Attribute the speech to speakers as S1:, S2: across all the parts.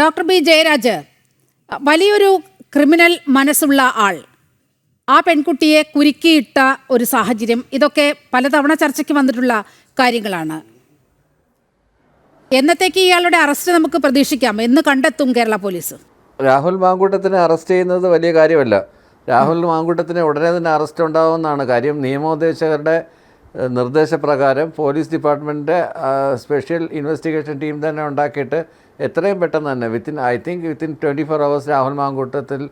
S1: Doctor B Jayaraj, വലിയൊരു criminal മനസ്സുള്ള ആൾ ആ പെൺകുട്ടിയെ കുരുക്കിയിട്ട ഒരു സാഹചര്യം, ഇതൊക്കെ പലതവണ ചർച്ചയ്ക്ക് വന്നിട്ടുള്ള കാര്യങ്ങളാണ്. എന്നത്തേക്ക് ഇയാളുടെ അറസ്റ്റ് നമുക്ക് പ്രതീക്ഷിക്കാം? എന്ന് കണ്ടെത്തും കേരള പോലീസ്?
S2: രാഹുൽ മാങ്കൂട്ടത്തിനെ അറസ്റ്റ് ചെയ്യുന്നത് വലിയ കാര്യമല്ല. രാഹുൽ മാങ്കൂട്ടത്തിന് ഉടനെ തന്നെ അറസ്റ്റ് ഉണ്ടാവുമെന്നാണ് കാര്യം. നിയമോപദേശകരുടെ നിർദ്ദേശപ്രകാരം പോലീസ് ഡിപ്പാർട്ട്മെൻറ്റിൻ്റെ സ്പെഷ്യൽ ഇൻവെസ്റ്റിഗേഷൻ ടീം തന്നെ ഉണ്ടാക്കിയിട്ട് എത്രയും പെട്ടെന്ന് തന്നെ വിത്തിൻ 24 hours രാഹുൽ മാങ്കൂട്ടത്തിൽ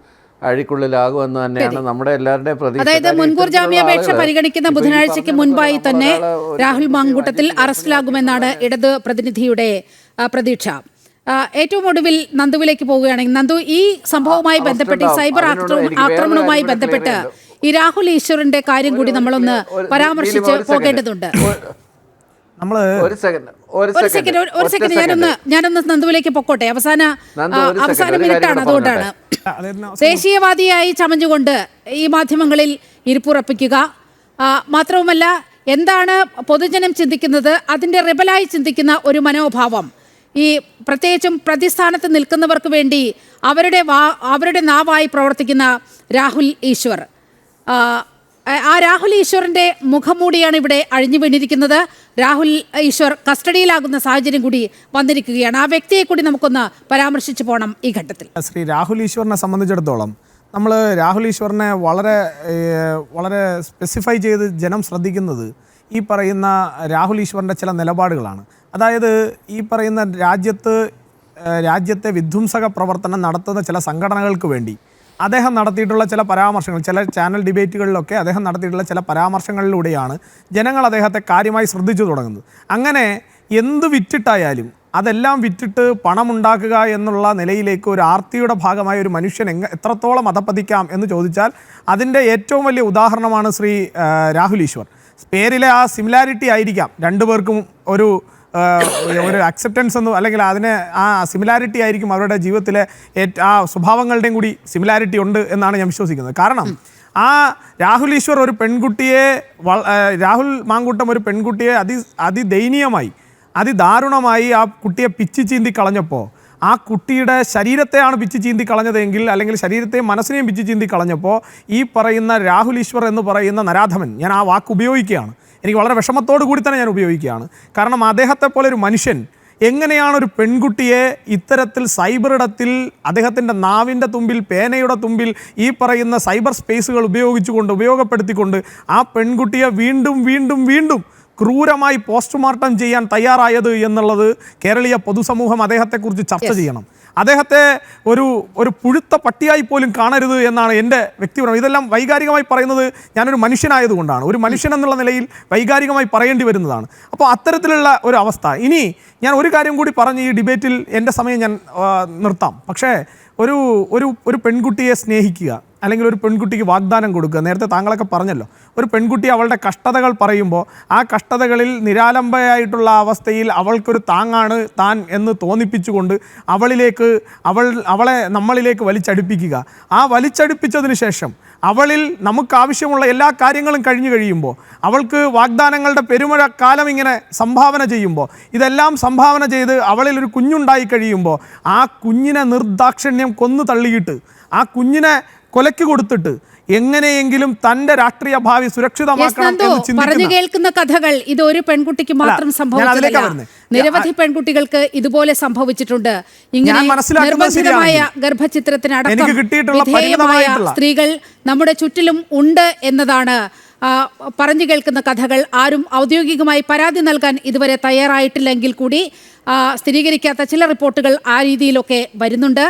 S2: അഴിക്കുള്ളിലാകുമെന്ന് തന്നെയാണ് നമ്മുടെ എല്ലാവരുടെയും പ്രതീക്ഷ.
S1: അതായത് മുൻകൂർ ജാമ്യാപേക്ഷ പരിഗണിക്കുന്ന ബുധനാഴ്ചയ്ക്ക് മുൻപായി തന്നെ രാഹുൽ മാങ്കൂട്ടത്തിൽ അറസ്റ്റിലാകുമെന്നാണ് ഇടത് പ്രതിനിധിയുടെ പ്രതീക്ഷ. ഏറ്റവും ഒടുവിൽ നന്ദുവിലേക്ക് പോവുകയാണെങ്കിൽ, നന്ദു, ഈ സംഭവവുമായി ബന്ധപ്പെട്ട് സൈബർ ആക്രമണവുമായി ബന്ധപ്പെട്ട് ഈ രാഹുൽ ഈശ്വറിന്റെ കാര്യം കൂടി നമ്മളൊന്ന് പരാമർശിച്ച് പോകേണ്ടതുണ്ട്.
S2: ഒരു
S1: സെക്കൻഡ് ഞാനൊന്ന് നന്ദുവിലേക്ക് പൊക്കോട്ടെ. അവസാന മിനിറ്റാണ്, അതുകൊണ്ടാണ്. ദേശീയവാദിയായി ചമഞ്ഞുകൊണ്ട് ഈ മാധ്യമങ്ങളിൽ ഇരിപ്പുറപ്പിക്കുക മാത്രവുമല്ല, എന്താണ് പൊതുജനം ചിന്തിക്കുന്നത് അതിന്റെ റിബലായി ചിന്തിക്കുന്ന ഒരു മനോഭാവം, ഈ പ്രത്യേകിച്ചും പ്രതിസ്ഥാനത്ത് നിൽക്കുന്നവർക്ക് വേണ്ടി അവരുടെ നാവായി പ്രവർത്തിക്കുന്ന രാഹുൽ ഈശ്വർ, ആ രാഹുൽ ഈശ്വറിന്റെ മുഖംമൂടിയാണ് ഇവിടെ അഴിഞ്ഞു വീണിരിക്കുന്നത്. രാഹുൽ ഈശ്വർ കസ്റ്റഡിയിലാകുന്ന സാഹചര്യം കൂടി വന്നിരിക്കുകയാണ്. ആ വ്യക്തിയെ കൂടി നമുക്കൊന്ന് പരാമർശിച്ചു പോകണം ഈ ഘട്ടത്തിൽ.
S3: ശ്രീ രാഹുൽ ഈശ്വറിനെ സംബന്ധിച്ചിടത്തോളം നമ്മൾ രാഹുൽ ഈശ്വറിനെ വളരെ സ്പെസിഫൈ ചെയ്ത് ജനം ശ്രദ്ധിക്കുന്നത് ഈ പറയുന്ന രാഹുൽ ഈശ്വറിൻ്റെ ചില നിലപാടുകളാണ്. അതായത് ഈ പറയുന്ന രാജ്യത്തെ വിധ്വംസക പ്രവർത്തനം നടത്തുന്ന ചില സംഘടനകൾക്ക് വേണ്ടി അദ്ദേഹം നടത്തിയിട്ടുള്ള ചില പരാമർശങ്ങൾ, ചില ചാനൽ ഡിബേറ്റുകളിലൊക്കെ അദ്ദേഹം നടത്തിയിട്ടുള്ള ചില പരാമർശങ്ങളിലൂടെയാണ് ജനങ്ങൾ അദ്ദേഹത്തെ കാര്യമായി ശ്രദ്ധിച്ചു തുടങ്ങുന്നത്. അങ്ങനെ എന്ത് വിറ്റിട്ടായാലും അതെല്ലാം വിറ്റിട്ട് പണമുണ്ടാക്കുക എന്നുള്ള നിലയിലേക്ക് ഒരു ആർത്തിയുടെ ഭാഗമായ ഒരു മനുഷ്യൻ എത്രത്തോളം അധപ്പതിക്കാം എന്ന് ചോദിച്ചാൽ അതിൻ്റെ ഏറ്റവും വലിയ ഉദാഹരണമാണ് ശ്രീ രാഹുൽ ഈശ്വർ. പേരിലെ ആ സിമിലാരിറ്റി ആയിരിക്കാം രണ്ടുപേർക്കും ഒരു അക്സെപ്റ്റൻസ് എന്ന്, അല്ലെങ്കിൽ അതിന് ആ സിമിലാരിറ്റി ആയിരിക്കും അവരുടെ ജീവിതത്തിലെ ആ സ്വഭാവങ്ങളുടെയും കൂടി സിമിലാരിറ്റി ഉണ്ട് എന്നാണ് ഞാൻ വിശ്വസിക്കുന്നത്. കാരണം ആ രാഹുൽ ഈശ്വർ ഒരു പെൺകുട്ടിയെ, രാഹുൽ മാങ്കൂട്ടം ഒരു പെൺകുട്ടിയെ അതിദയനീയമായി അതിദാരുണമായി ആ കുട്ടിയെ പിച്ചി ചീന്തി കളഞ്ഞപ്പോൾ, ആ കുട്ടിയുടെ ശരീരത്തെയാണ് പിച്ചി ചീന്തി കളഞ്ഞതെങ്കിൽ, അല്ലെങ്കിൽ ശരീരത്തെയും മനസ്സിനെയും പിച്ചി ചീന്തി കളഞ്ഞപ്പോൾ ഈ പറയുന്ന രാഹുൽ ഈശ്വർ എന്ന് പറയുന്ന നരാധമൻ, ഞാൻ ആ വാക്ക് ഉപയോഗിക്കുകയാണ്, എനിക്ക് വളരെ വിഷമത്തോടു കൂടി തന്നെ ഞാൻ ഉപയോഗിക്കുകയാണ്. കാരണം അദ്ദേഹത്തെ പോലെ ഒരു മനുഷ്യൻ എങ്ങനെയാണ് ഒരു പെൺകുട്ടിയെ ഇത്തരത്തിൽ സൈബർ ഇടത്തിൽ അദ്ദേഹത്തിൻ്റെ നാവിൻ്റെ തുമ്പിൽ, പേനയുടെ തുമ്പിൽ ഈ പറയുന്ന സൈബർ സ്പേസുകൾ ഉപയോഗപ്പെടുത്തിക്കൊണ്ട് ആ പെൺകുട്ടിയെ വീണ്ടും വീണ്ടും വീണ്ടും ക്രൂരമായി പോസ്റ്റ്മോർട്ടം ചെയ്യാൻ തയ്യാറായത് എന്നുള്ളത് കേരളീയ പൊതുസമൂഹം അദ്ദേഹത്തെക്കുറിച്ച് ചർച്ച ചെയ്യണം. അദ്ദേഹത്തെ ഒരു പുഴുത്ത പട്ടിയായി പോലും കാണരുത് എന്നാണ് എൻ്റെ വ്യക്തിപരം. ഇതെല്ലാം വൈകാരികമായി പറയുന്നത് ഞാനൊരു മനുഷ്യനായതുകൊണ്ടാണ്. ഒരു മനുഷ്യൻ എന്നുള്ള നിലയിൽ വൈകാരികമായി പറയേണ്ടി വരുന്നതാണ്. അപ്പോൾ അത്തരത്തിലുള്ള ഒരു അവസ്ഥ. ഇനി ഞാൻ ഒരു കാര്യം കൂടി പറഞ്ഞ് ഈ ഡിബേറ്റിൽ എൻ്റെ സമയം ഞാൻ നിർത്താം. പക്ഷേ ഒരു പെൺകുട്ടിയെ സ്നേഹിക്കുക, അല്ലെങ്കിൽ ഒരു പെൺകുട്ടിക്ക് വാഗ്ദാനം കൊടുക്കുക. നേരത്തെ താങ്കളൊക്കെ പറഞ്ഞല്ലോ, ഒരു പെൺകുട്ടി അവളുടെ കഷ്ടതകൾ പറയുമ്പോൾ ആ കഷ്ടതകളിൽ നിരാലംബയായിട്ടുള്ള അവസ്ഥയിൽ അവൾക്കൊരു താങ്ങാണ് താൻ എന്ന് തോന്നിപ്പിച്ചുകൊണ്ട് അവളെ നമ്മളിലേക്ക് വലിച്ചടുപ്പിക്കുക. ആ വലിച്ചടുപ്പിച്ചതിന് ശേഷം അവളിൽ നമുക്കാവശ്യമുള്ള എല്ലാ കാര്യങ്ങളും കഴിഞ്ഞു കഴിയുമ്പോൾ, അവൾക്ക് വാഗ്ദാനങ്ങളുടെ പെരുമഴ കാലം ഇങ്ങനെ സംഭാവന ചെയ്യുമ്പോൾ, ഇതെല്ലാം സംഭാവന ചെയ്ത് അവളിൽ ഒരു കുഞ്ഞുണ്ടായി കഴിയുമ്പോൾ ആ കുഞ്ഞിനെ നിർദാക്ഷിണ്യം കൊന്നു തള്ളിയിട്ട് ആ കുഞ്ഞിനെ കൊലയ്ക്ക് കൊടുത്തിട്ട് എങ്ങനെയെങ്കിലും തന്റെ രാഷ്ട്രീയ ഭാവി സുരക്ഷിതമാക്കണം
S1: പറഞ്ഞു കേൾക്കുന്ന കഥകൾ ഇത് ഒരു പെൺകുട്ടിക്ക് മാത്രം സംഭവിച്ചതല്ല. നിരവധി പെൺകുട്ടികൾക്ക് ഇതുപോലെ സംഭവിച്ചിട്ടുണ്ട്. ഇങ്ങനെ നിർബന്ധിതമായ ഗർഭചിത്രത്തിനടക്കം വിധേയമായ സ്ത്രീകൾ നമ്മുടെ ചുറ്റിലും ഉണ്ട് എന്നതാണ് പറഞ്ഞു കേൾക്കുന്ന കഥകൾ. ആരും ഔദ്യോഗികമായി പരാതി നൽകാൻ ഇതുവരെ തയ്യാറായിട്ടില്ലെങ്കിൽ കൂടി സ്ഥിരീകരിക്കാത്ത ചില റിപ്പോർട്ടുകൾ ആ രീതിയിലൊക്കെ വരുന്നുണ്ട്.